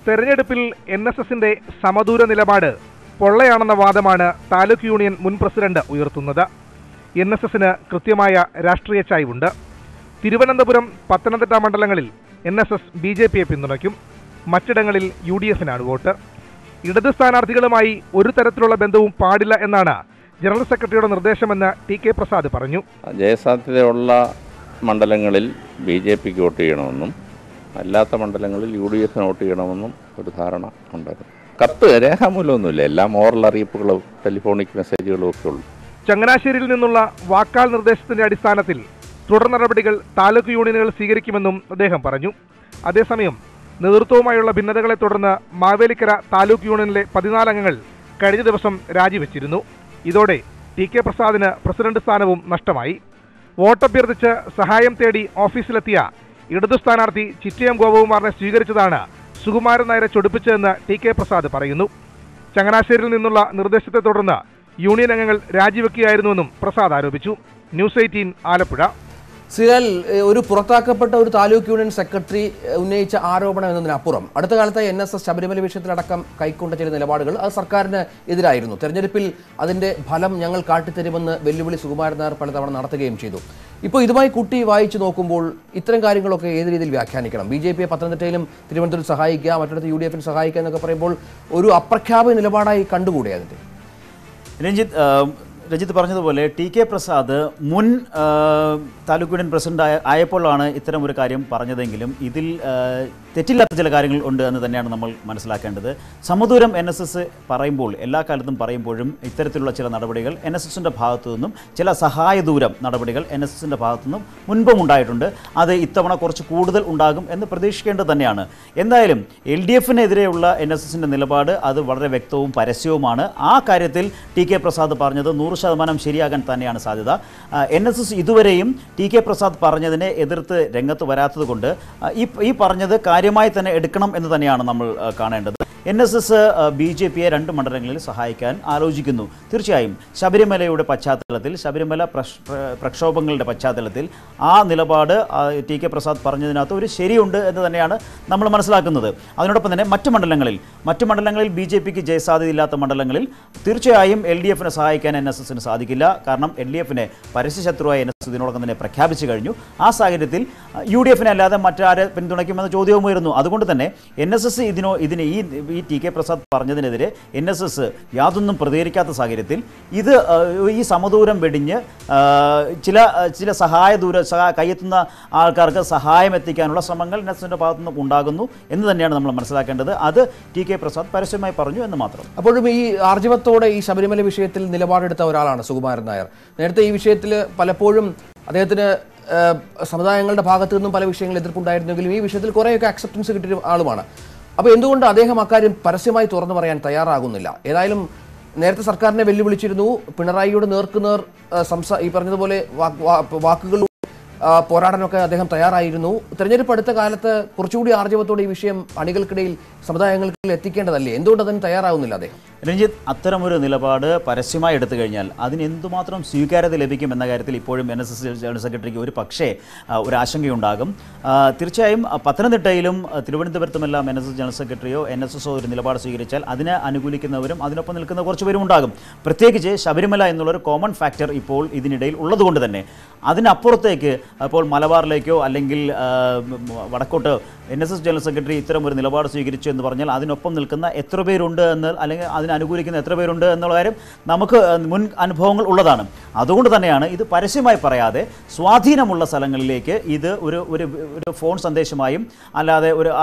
Speaker 4: തെരഞ്ഞെടുപ്പിൽ NSSന്റെ സമദൂര നിലപാട് പൊള്ളയാണെന്ന വാദമാണ് താലൂക്ക് യൂണിയൻ മുൻ പ്രസിഡന്റ് ഉയർത്തുന്നത്. NSSന് കൃത്യമായ രാഷ്ട്രീയ ചായ്വുണ്ട്. തിരുവനന്തപുരം, പത്തനംതിട്ട മണ്ഡലങ്ങളിൽ NSS BJPയെ പിന്തുണയ്ക്കും. മറ്റിടങ്ങളിൽ UDFനാണ് വോട്ട്. ഇടത് സ്ഥാനാർത്ഥികളുമായി ഒരു തരത്തിലുള്ള ബന്ധവും പാടില്ല എന്നാണ് ജനറൽ സെക്രട്ടറിയുടെ നിർദ്ദേശമെന്ന് TK പ്രസാദ് പറഞ്ഞു.
Speaker 8: ജയസാധ്യതയുള്ള മണ്ഡലങ്ങളിൽ BJPക്ക് വോട്ട് ചെയ്യണമെന്നും അല്ലാത്ത മണ്ഡലങ്ങളിൽ UDFന് വോട്ട് ചെയ്യണമെന്നും ഒരു ധാരണ ഉണ്ടായിരുന്നു. കത്ത് രേഖാമൂലമൊന്നുമില്ല, എല്ലാം ഓറൽ അറിയിപ്പുകളും ടെലിഫോണിക് മെസ്സേജുകളും ഒക്കെ ഉള്ളൂ.
Speaker 4: ചങ്ങനാശ്ശേരിയിൽ നിന്നുള്ള വാക്കാൽ നിർദ്ദേശത്തിന്റെ അടിസ്ഥാനത്തിൽ തുടർ നടപടികൾ താലൂക്ക് യൂണിയനുകൾ സ്വീകരിക്കുമെന്നും അദ്ദേഹം പറഞ്ഞു. അതേസമയം നേതൃത്വവുമായുള്ള ഭിന്നതകളെ തുടർന്ന് മാവേലിക്കര താലൂക്ക് യൂണിയനിലെ 14 അംഗങ്ങൾ കഴിഞ്ഞ ദിവസം രാജിവെച്ചിരുന്നു. ഇതോടെ TK പ്രസാദിന് പ്രസിഡന്റ് സ്ഥാനവും നഷ്ടമായി. വോട്ടഭ്യർത്ഥിച്ച് സഹായം തേടി ഓഫീസിലെത്തിയ ഇടതു സ്ഥാനാർത്ഥി ചിറ്റയം ഗോപകുമാറിനെ സ്വീകരിച്ചതാണ് സുകുമാരൻ നായരെ ചൊടിപ്പിച്ചതെന്ന് TK പ്രസാദ് പറയുന്നു. ചങ്ങനാശ്ശേരിയിൽ നിന്നുള്ള നിർദ്ദേശത്തെ തുടർന്ന് യൂണിയൻ അംഗങ്ങൾ രാജിവെക്കുകയായിരുന്നുവെന്നും പ്രസാദ് ആരോപിച്ചു. ന്യൂസ് 18 ആലപ്പുഴ.
Speaker 1: സിയാൽ ഒരു പുറത്താക്കപ്പെട്ട ഒരു താലൂക്ക് യൂണിയൻ സെക്രട്ടറി ഉന്നയിച്ച ആരോപണം എന്നതിനപ്പുറം അടുത്ത കാലത്തായി NSS ശബരിമല വിഷയത്തിലടക്കം കൈക്കൊണ്ട ചില നിലപാടുകൾ അത് സർക്കാരിന് എതിരായിരുന്നു. തെരഞ്ഞെടുപ്പിൽ അതിന്റെ ഫലം ഞങ്ങൾ കാട്ടിത്തരുമെന്ന് വെല്ലുവിളി സുകുമാരൻ നായർ പലതവണ നടത്തുകയും ചെയ്തു. ഇപ്പോൾ ഇതുമായി കൂട്ടി വായിച്ചു നോക്കുമ്പോൾ ഇത്തരം കാര്യങ്ങളൊക്കെ ഏത് രീതിയിൽ വ്യാഖ്യാനിക്കണം? BJPയെ പത്തനംതിട്ടയിലും തിരുവനന്തപുരത്ത് സഹായിക്കുക, മറ്റിടത്ത് UDFന് സഹായിക്കുക എന്നൊക്കെ പറയുമ്പോൾ ഒരു അപ്രഖ്യാപിത നിലപാടായി കണ്ടുകൂടെ അതിൻ്റെ?
Speaker 3: രഞ്ജിത്ത് പറഞ്ഞതുപോലെ TK പ്രസാദ് മുൻ താലൂക്ക് യൂണിയൻ പ്രസിഡന്റ് ആയപ്പോഴാണ് ഇത്തരം ഒരു കാര്യം പറഞ്ഞതെങ്കിലും ഇതിൽ തെറ്റില്ലാത്ത ചില കാര്യങ്ങൾ ഉണ്ട് എന്ന് തന്നെയാണ് നമ്മൾ മനസ്സിലാക്കേണ്ടത്. സമദൂരം NSS പറയുമ്പോൾ എല്ലാ കാലത്തും പറയുമ്പോഴും ഇത്തരത്തിലുള്ള ചില നടപടികൾ NSSന്റെ ഭാഗത്തു നിന്നും ചില സഹായദൂരം നടപടികൾ NSSന്റെ ഭാഗത്തു നിന്നും മുൻപും ഉണ്ടായിട്ടുണ്ട്. അത് ഇത്തവണ കുറച്ച് കൂടുതൽ ഉണ്ടാകും എന്ന് പ്രതീക്ഷിക്കേണ്ടത് തന്നെയാണ്. എന്തായാലും LDFനെതിരെയുള്ള NSSന്റെ നിലപാട് അത് വളരെ വ്യക്തവും പരസ്യവുമാണ്. ആ കാര്യത്തിൽ TK പ്രസാദ് പറഞ്ഞത് 100% ശരിയാകാൻ തന്നെയാണ് സാധ്യത. NSS ഇതുവരെയും TK പ്രസാദ് പറഞ്ഞതിനെ എതിർത്ത് രംഗത്ത് വരാത്തത് കൊണ്ട് ഈ പറഞ്ഞത് കാര്യമായി തന്നെ എടുക്കണം എന്ന് തന്നെയാണ് നമ്മൾ കാണേണ്ടത്. NSS BJPയെ 2 മണ്ഡലങ്ങളിൽ സഹായിക്കാൻ ആലോചിക്കുന്നു. തീർച്ചയായും ശബരിമലയുടെ പശ്ചാത്തലത്തിൽ, ശബരിമല പ്രക്ഷോഭങ്ങളുടെ പശ്ചാത്തലത്തിൽ ആ നിലപാട് TK പ്രസാദ് പറഞ്ഞതിനകത്ത് ഒരു ശരിയുണ്ട് എന്ന് തന്നെയാണ് നമ്മൾ മനസ്സിലാക്കുന്നത്. അതിനോടൊപ്പം തന്നെ മറ്റു മണ്ഡലങ്ങളിൽ BJPക്ക് ജയസാധ്യതയില്ലാത്ത മണ്ഡലങ്ങളിൽ തീർച്ചയായും LDFനെ സഹായിക്കാൻ NSSന് സാധിക്കില്ല. കാരണം LDFനെ പരസ്യശത്രുവായ NSS ഇതിനോടൊപ്പം തന്നെ പ്രഖ്യാപിച്ചു കഴിഞ്ഞു. ആ സാഹചര്യത്തിൽ UDFനെ അല്ലാതെ മറ്റാരെ പിന്തുണയ്ക്കുമെന്ന ചോദ്യവും ഉയരുന്നു. അതുകൊണ്ട് തന്നെ NSS ഇതിന് ഈ TK പ്രസാദ് പറഞ്ഞതിനെതിരെ NSS യാതൊന്നും പ്രതികരിക്കാത്ത സാഹചര്യത്തിൽ ഇത് ഈ സമദൂരം വെടിഞ്ഞ് ചില കയ്യെത്തുന്ന ആൾക്കാർക്ക് സഹായം എത്തിക്കാനുള്ള ശ്രമങ്ങൾ NSSന്റെ ഭാഗത്തുനിന്ന് ഉണ്ടാകുന്നു എന്ന് തന്നെയാണ് നമ്മൾ മനസ്സിലാക്കേണ്ടത്. അത് TK പ്രസാദ് പരസ്യമായി പറഞ്ഞു എന്ന് മാത്രം.
Speaker 1: അപ്പോഴും ഈ ആർജവത്തോടെ ഈ ശബരിമല വിഷയത്തിൽ നിലപാടെടുത്ത ഒരാളാണ് സുകുമാരൻ നായർ. നേരത്തെ ഈ വിഷയത്തിൽ പലപ്പോഴും അദ്ദേഹത്തിന് സമുദായങ്ങളുടെ ഭാഗത്തു നിന്നും പല വിഷയങ്ങളിൽ എതിർപ്പുണ്ടായിരുന്നെങ്കിലും ഈ വിഷയത്തിൽ കുറേയൊക്കെ അക്സെപ്റ്റൻസ് കിട്ടിയ ആളുമാണ്. അപ്പോൾ എന്തുകൊണ്ട് അദ്ദേഹം അക്കാര്യം പരസ്യമായി തുറന്നു പറയാൻ തയ്യാറാകുന്നില്ല? ഏതായാലും നേരത്തെ സർക്കാരിനെ വെല്ലുവിളിച്ചിരുന്നു. പിണറായിയോട് നേർക്കുനേർ ഈ പറഞ്ഞതുപോലെ വാക്കുകൾ പോരാടാനൊക്കെ അദ്ദേഹം തയ്യാറായിരുന്നു. തെരഞ്ഞെടുപ്പ് അടുത്ത കാലത്ത് കുറച്ചുകൂടി ആർജവത്തോടെ ഈ വിഷയം അണികൾക്കിടയിൽ സമുദായങ്ങൾക്കിടയിൽ എത്തിക്കേണ്ടതല്ലേ? എന്തുകൊണ്ട് അതിന് തയ്യാറാവുന്നില്ല അദ്ദേഹം?
Speaker 3: രഞ്ജിത്ത്, അത്തരമൊരു നിലപാട് പരസ്യമായി എടുത്തു കഴിഞ്ഞാൽ അതിന് എന്തുമാത്രം സ്വീകാര്യത ലഭിക്കും എന്ന കാര്യത്തിൽ ഇപ്പോഴും NSS ജനറൽ സെക്രട്ടറിക്ക് ഒരു പക്ഷേ ഒരു ആശങ്കയുണ്ടാകും. തീർച്ചയായും പത്തനംതിട്ടയിലും തിരുവനന്തപുരത്തുമെല്ലാം NSS ജനറൽ സെക്രട്ടറിയോ NSSO ഒരു നിലപാട് സ്വീകരിച്ചാൽ അതിനെ അനുകൂലിക്കുന്നവരും അതിനൊപ്പം നിൽക്കുന്ന കുറച്ച് പേരും ഉണ്ടാകും. പ്രത്യേകിച്ച് ശബരിമല എന്നുള്ളൊരു കോമൺ ഫാക്ടർ ഇപ്പോൾ ഇതിനിടയിൽ ഉള്ളതുകൊണ്ട് തന്നെ അതിനപ്പുറത്തേക്ക് ഇപ്പോൾ മലബാറിലേക്കോ അല്ലെങ്കിൽ വടക്കോട്ടോ NSS ജനറൽ സെക്രട്ടറി ഇത്തരം ഒരു നിലപാട് സ്വീകരിച്ചു എന്ന് പറഞ്ഞാൽ അതിനൊപ്പം നിൽക്കുന്ന എത്ര പേരുണ്ട് എന്ന് അല്ലെങ്കിൽ ഇതിനെ അനുകൂലിക്കുന്ന എത്ര പേരുണ്ട് എന്നുള്ള കാര്യം നമുക്ക് മുൻ അനുഭവങ്ങൾ ഉള്ളതാണ്. അതുകൊണ്ട് തന്നെയാണ് ഇത് പരസ്യമായി പറയാതെ സ്വാധീനമുള്ള സ്ഥലങ്ങളിലേക്ക് ഇത് ഒരു ഫോൺ സന്ദേശമായും അല്ലാതെ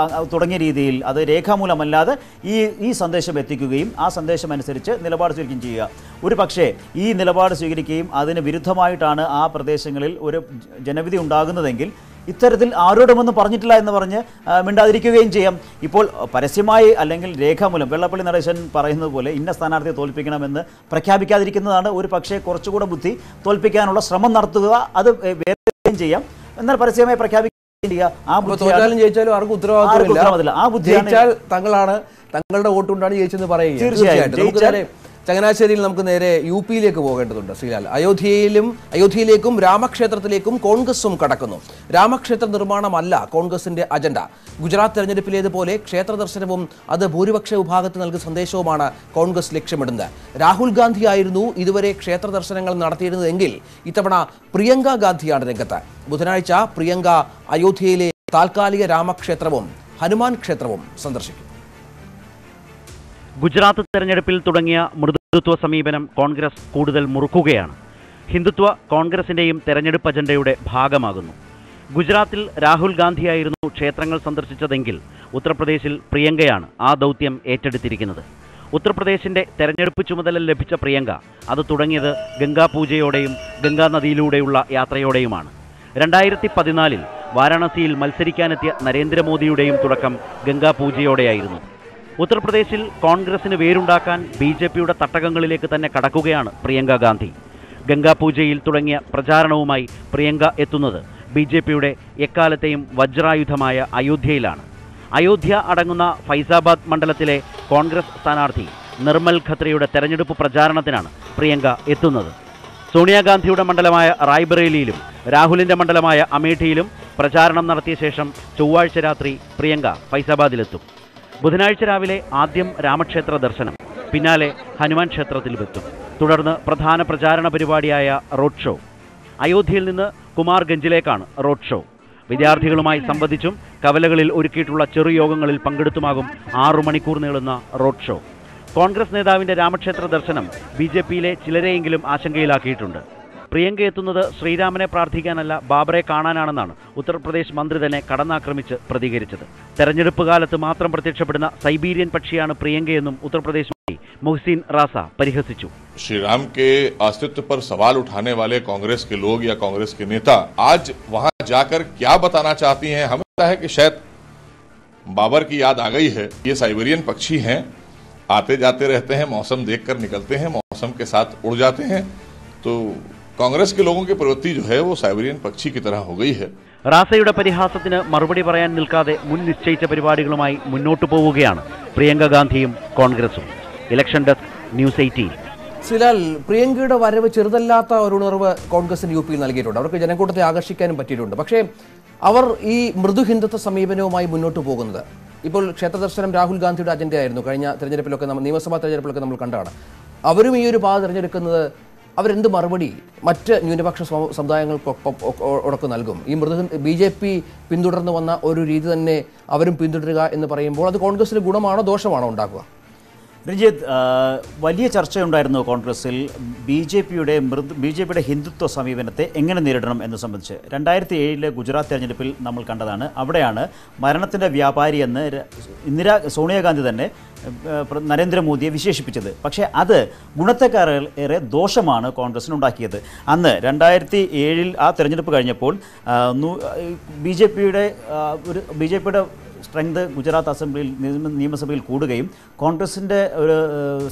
Speaker 3: തുടങ്ങിയ രീതിയിൽ അത് രേഖാമൂലമല്ലാതെ ഈ സന്ദേശം എത്തിക്കുകയും ആ സന്ദേശം അനുസരിച്ച് നിലപാട് സ്വീകരിക്കുകയും ചെയ്യുക. ഒരു പക്ഷേ ഈ നിലപാട് സ്വീകരിക്കുകയും അതിന് വിരുദ്ധമായിട്ടാണ് ആ പ്രദേശങ്ങളിൽ ഒരു ജനവിധി ഉണ്ടാകുന്നതെങ്കിൽ ഇത്തരത്തിൽ ആരോടുമൊന്നും പറഞ്ഞിട്ടില്ല എന്ന് പറഞ്ഞ് മിണ്ടാതിരിക്കുകയും ചെയ്യാം. ഇപ്പോൾ പരസ്യമായി അല്ലെങ്കിൽ രേഖാമൂലം വെള്ളാപ്പള്ളി നടേശൻ പറയുന്നത് പോലെ ഇന്ന സ്ഥാനാർത്ഥിയെ തോൽപ്പിക്കണമെന്ന് പ്രഖ്യാപിക്കാതിരിക്കുന്നതാണ് ഒരു പക്ഷേ കുറച്ചുകൂടെ ബുദ്ധി. തോൽപ്പിക്കാനുള്ള ശ്രമം നടത്തുക, അത് വേറെ ചെയ്യാം, എന്നാൽ പരസ്യമായി പ്രഖ്യാപിക്കുകയും ചെയ്യുക. ആ ബുദ്ധിയാലും
Speaker 1: ജയിച്ചാലും ആർക്കും ഉത്തരവാദിത്തമില്ല.
Speaker 3: ആ ബുദ്ധിയാണ്
Speaker 1: തങ്ങളുടെ വോട്ടുകൊണ്ടാണ് ജയിച്ചെന്ന് പറയുക.
Speaker 3: തീർച്ചയായും
Speaker 1: ചങ്ങനാശ്ശേരിയിൽ നമുക്ക് നേരെ UP-യിലേക്ക് പോകേണ്ടതുണ്ട്. ശ്രീലാൽ, അയോധ്യയിലേക്കും രാമക്ഷേത്രത്തിലേക്കും കോൺഗ്രസും കടക്കുന്നു. രാമക്ഷേത്ര നിർമ്മാണമല്ല കോൺഗ്രസിന്റെ അജണ്ട. ഗുജറാത്ത് തെരഞ്ഞെടുപ്പിലേതുപോലെ ക്ഷേത്ര ദർശനവും അത് ഭൂരിപക്ഷ വിഭാഗത്തിന് നൽകുന്ന സന്ദേശവുമാണ് കോൺഗ്രസ് ലക്ഷ്യമിടുന്നത്. രാഹുൽ ഗാന്ധി ആയിരുന്നു ഇതുവരെ ക്ഷേത്ര ദർശനങ്ങൾ നടത്തിയിരുന്നതെങ്കിൽ ഇത്തവണ പ്രിയങ്ക ഗാന്ധിയാണ് രംഗത്ത്. ബുധനാഴ്ച പ്രിയങ്ക അയോധ്യയിലെ താൽക്കാലിക രാമക്ഷേത്രവും ഹനുമാൻ ക്ഷേത്രവും സന്ദർശിക്കും.
Speaker 9: ഗുജറാത്ത് തെരഞ്ഞെടുപ്പിൽ തുടങ്ങിയ മൃദുത്വ സമീപനം കോൺഗ്രസ് കൂടുതൽ മുറുക്കുകയാണ്. ഹിന്ദുത്വ കോൺഗ്രസിന്റെയും തെരഞ്ഞെടുപ്പ് അജണ്ടയുടെ ഭാഗമാകുന്നു. ഗുജറാത്തിൽ രാഹുൽ ഗാന്ധിയായിരുന്നു ക്ഷേത്രങ്ങൾ സന്ദർശിച്ചതെങ്കിൽ ഉത്തർപ്രദേശിൽ പ്രിയങ്കയാണ് ആ ദൗത്യം ഏറ്റെടുത്തിരിക്കുന്നത്. ഉത്തർപ്രദേശിന്റെ തെരഞ്ഞെടുപ്പ് ചുമതല ലഭിച്ച പ്രിയങ്ക അത് തുടങ്ങിയത് ഗംഗാപൂജയോടെയും ഗംഗാനദിയിലൂടെയുള്ള യാത്രയോടെയുമാണ്. 2014 വാരാണസിയിൽ മത്സരിക്കാനെത്തിയ നരേന്ദ്രമോദിയുടെയും തുടക്കം ഗംഗാപൂജയോടെയായിരുന്നു. ഉത്തർപ്രദേശിൽ കോൺഗ്രസിന് വേരുണ്ടാക്കാൻ BJPയുടെ തട്ടകങ്ങളിലേക്ക് തന്നെ കടക്കുകയാണ് പ്രിയങ്ക ഗാന്ധി. ഗംഗാപൂജയിൽ തുടങ്ങിയ പ്രചാരണവുമായി പ്രിയങ്ക എത്തുന്നത് BJPയുടെ എക്കാലത്തെയും വജ്രായുധമായ അയോധ്യയിലാണ്. അയോധ്യ അടങ്ങുന്ന ഫൈസാബാദ് മണ്ഡലത്തിലെ കോൺഗ്രസ് സ്ഥാനാർത്ഥി നിർമ്മൽ ഖത്രിയുടെ തെരഞ്ഞെടുപ്പ് പ്രചാരണത്തിനാണ് പ്രിയങ്ക എത്തുന്നത്. സോണിയാഗാന്ധിയുടെ മണ്ഡലമായ റായ്ബറേലിയിലും രാഹുലിന്റെ മണ്ഡലമായ അമേഠിയിലും പ്രചാരണം നടത്തിയ ശേഷം ചൊവ്വാഴ്ച രാത്രി പ്രിയങ്ക ഫൈസാബാദിലെത്തും. ബുധനാഴ്ച രാവിലെ ആദ്യം രാമക്ഷേത്ര ദർശനം, പിന്നാലെ ഹനുമാൻ ക്ഷേത്രത്തിലുമെത്തും. തുടർന്ന് പ്രധാന പ്രചാരണ പരിപാടിയായ റോഡ് ഷോ. അയോധ്യയിൽ നിന്ന് കുമാർഗഞ്ചിലേക്കാണ് റോഡ് ഷോ. വിദ്യാർത്ഥികളുമായി സംവദിച്ചും കവലകളിൽ ഒരുക്കിയിട്ടുള്ള ചെറുയോഗങ്ങളിൽ പങ്കെടുത്തുമാകും 6 മണിക്കൂർ നീളുന്ന റോഡ് ഷോ. കോൺഗ്രസ് നേതാവിന്റെ രാമക്ഷേത്ര ദർശനം BJPയിലെ ചിലരെയെങ്കിലും ആശങ്കയിലാക്കിയിട്ടുണ്ട്. പ്രിയങ്ക എത്തുന്നത് ശ്രീരാമനെ പ്രാർത്ഥിക്കാനല്ല ബാബറെ കാണാനാണെന്നാണ് ഉത്തർപ്രദേശ് മന്ത്രി തന്നെ കടന്നാക്രമിച്ച് പ്രതികരിച്ചത്. തെരഞ്ഞെടുപ്പ് കാലത്ത് മാത്രം പ്രത്യക്ഷപ്പെടുന്ന സൈബീരിയൻ പക്ഷിയാണ് പ്രിയങ്കയെന്നും ഉത്തർപ്രദേശ് മന്ത്രി മുഹ്സിൻ റാസ പരിഹസിച്ചു.
Speaker 10: श्रीराम के अस्तित्व पर सवाल उठाने वाले कांग्रेस के लोग या कांग्रेस के नेता आज वहां जाकर क्या बताना चाहती हैं? हमें लगता है कि शायद बाबर की याद आ गई है. ये साइबेरियन पक्षी हैं, आते जाते रहते हैं, मौसम देखकर निकलते हैं, मौसम के साथ उड़ जाते हैं. तो कांग्रेस के लोगों की प्रवृत्ति जो है वो साइबेरियन पक्षी की तरह हो गई है.
Speaker 9: റാസയുടെ പരിഹാസത്തിന് മറുപടി പറയാൻ നിൽക്കാതെ മുൻ നിശ്ചയിച്ച പരിപാടികളുമായി മുന്നോട്ടു പോവുകയാണ് പ്രിയങ്ക ഗാന്ധിയും കോൺഗ്രസും. Election desk, news 18.
Speaker 1: സിലാൽ, പ്രിയങ്കയുടെ വരവ് ചെറുതല്ലാത്ത ഒരു ഉണർവ് കോൺഗ്രസിന് UP-യിൽ നൽകിയിട്ടുണ്ട്. അവർക്ക് ജനക്കൂട്ടത്തെ ആകർഷിക്കാനും പറ്റിയിട്ടുണ്ട്. പക്ഷേ അവർ ഈ മൃദു ഹിന്ദുത്വ സമീപനവുമായി മുന്നോട്ട് പോകുന്നത് ഇപ്പോൾ ക്ഷേത്രദർശനം രാഹുൽ ഗാന്ധിയുടെ അജണ്ടയായിരുന്നു. കഴിഞ്ഞ തെരഞ്ഞെടുപ്പിലൊക്കെ നിയമസഭാ തെരഞ്ഞെടുപ്പിലൊക്കെ നമ്മൾ കണ്ടതാണ്. അവരും ഈ ഒരു പാത തിരഞ്ഞെടുക്കുന്നത് അവരെന്ത് മറുപടി മറ്റ് ന്യൂനപക്ഷ സമുദായങ്ങൾക്കൊക്കെ നൽകും? ഈ BJP പിന്തുടർന്ന് വന്ന ഒരു രീതി തന്നെ അവരും പിന്തുടരുക എന്ന് പറയുമ്പോൾ അത് കോൺഗ്രസിന് ഗുണമാണോ ദോഷമാണോ ഉണ്ടാക്കുക?
Speaker 3: രഞ്ജിത്ത്, വലിയ ചർച്ചയുണ്ടായിരുന്നു കോൺഗ്രസിൽ BJPയുടെ ഹിന്ദുത്വ സമീപനത്തെ എങ്ങനെ നേരിടണം എന്ന് സംബന്ധിച്ച്. 2007 ഗുജറാത്ത് തെരഞ്ഞെടുപ്പിൽ നമ്മൾ കണ്ടതാണ്. അവിടെയാണ് മരണത്തിൻ്റെ വ്യാപാരി എന്ന് സോണിയാഗാന്ധി തന്നെ നരേന്ദ്രമോദിയെ വിശേഷിപ്പിച്ചത്. പക്ഷേ അത് ഗുണത്തെക്കാളേറെ ദോഷമാണ് കോൺഗ്രസിനുണ്ടാക്കിയത്. അന്ന് 2007 ആ തെരഞ്ഞെടുപ്പ് കഴിഞ്ഞപ്പോൾ BJPയുടെ സ്ട്രെങ്ത് ഗുജറാത്ത് അസംബ്ലിയിൽ നിയമസഭയിൽ കൂടുകയും കോൺഗ്രസിൻ്റെ ഒരു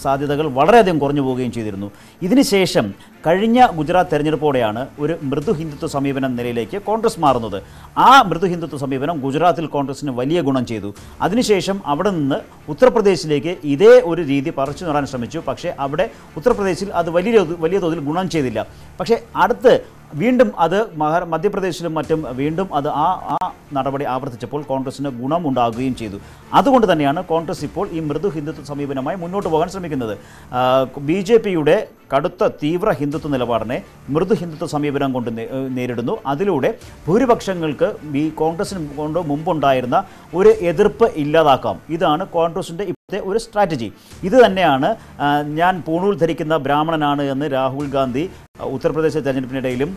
Speaker 3: സാധ്യതകൾ വളരെയധികം കുറഞ്ഞു പോവുകയും ചെയ്തിരുന്നു. ഇതിനുശേഷം കഴിഞ്ഞ ഗുജറാത്ത് തെരഞ്ഞെടുപ്പോടെയാണ് ഒരു മൃദു ഹിന്ദുത്വ സമീപനം നിലയിലേക്ക് കോൺഗ്രസ് മാറുന്നത്. ആ മൃദു ഹിന്ദുത്വ സമീപനം ഗുജറാത്തിൽ കോൺഗ്രസിന് വലിയ ഗുണം ചെയ്തു. അതിനുശേഷം അവിടെ നിന്ന് ഉത്തർപ്രദേശിലേക്ക് ഇതേ ഒരു രീതി പറിച്ചു നടാൻ ശ്രമിച്ചു. പക്ഷേ അവിടെ ഉത്തർപ്രദേശിൽ അത് വലിയ തോതിൽ ഗുണം ചെയ്തില്ല. പക്ഷേ അടുത്ത് വീണ്ടും അത് മധ്യപ്രദേശിലും മറ്റും വീണ്ടും അത് ആ നടപടി ആവർത്തിച്ചപ്പോൾ കോൺഗ്രസിന് ഗുണമുണ്ടാകുകയും ചെയ്തു. അതുകൊണ്ട് തന്നെയാണ് കോൺഗ്രസ് ഇപ്പോൾ ഈ മൃദു ഹിന്ദുത്വ സമീപനമായി മുന്നോട്ട് പോകാൻ ശ്രമിക്കുന്നത്. BJPയുടെ കടുത്ത തീവ്ര ഹിന്ദുത്വ നിലപാടിനെ മൃദു ഹിന്ദുത്വ സമീപനം കൊണ്ട് നേരിടുന്നു. അതിലൂടെ ഭൂരിപക്ഷങ്ങൾക്ക് കോൺഗ്രസിന് കൊണ്ട് മുമ്പുണ്ടായിരുന്ന ഒരു എതിർപ്പ് ഇല്ലാതാക്കാം. ഇതാണ് കോൺഗ്രസിൻ്റെ ഒരു സ്ട്രാറ്റജി. ഇത് തന്നെയാണ് ഞാൻ പൂണൂൽ ധരിക്കുന്ന ബ്രാഹ്മണനാണ് എന്ന് രാഹുൽ ഗാന്ധി ഉത്തർപ്രദേശ് തെരഞ്ഞെടുപ്പിനിടയിലും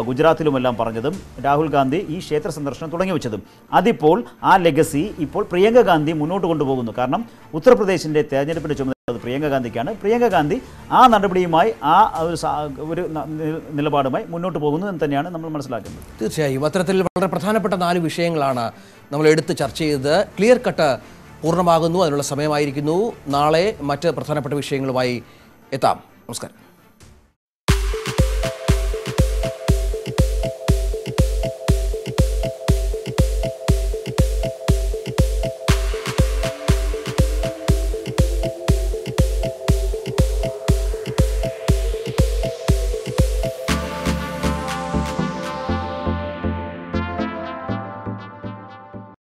Speaker 3: ഗുജറാത്തിലുമെല്ലാം പറഞ്ഞതും രാഹുൽ ഗാന്ധി ഈ ക്ഷേത്ര സന്ദർശനം തുടങ്ങി വെച്ചതും. അതിപ്പോൾ ആ ലെഗസി ഇപ്പോൾ പ്രിയങ്ക ഗാന്ധി മുന്നോട്ട് കൊണ്ടുപോകുന്നു. കാരണം ഉത്തർപ്രദേശിൻ്റെ തെരഞ്ഞെടുപ്പിൻ്റെ ചുമതല അത് പ്രിയങ്ക ഗാന്ധിക്കാണ്. പ്രിയങ്ക ഗാന്ധി ആ നടപടിയുമായി ആ ഒരു നിലപാടുമായി മുന്നോട്ട് പോകുന്നു എന്ന് തന്നെയാണ് നമ്മൾ മനസ്സിലാക്കുന്നത്.
Speaker 1: തീർച്ചയായും അത്തരത്തിൽ വളരെ പ്രധാനപ്പെട്ട 4 വിഷയങ്ങളാണ് നമ്മൾ എടുത്ത് ചർച്ച ചെയ്തത്. ക്ലിയർ കട്ട് പൂർണ്ണമാകുന്നു, അതിനുള്ള സമയമായിരിക്കുന്നു. നാളെ മറ്റ് പ്രധാനപ്പെട്ട വിഷയങ്ങളുമായി എത്താം. നമസ്കാരം.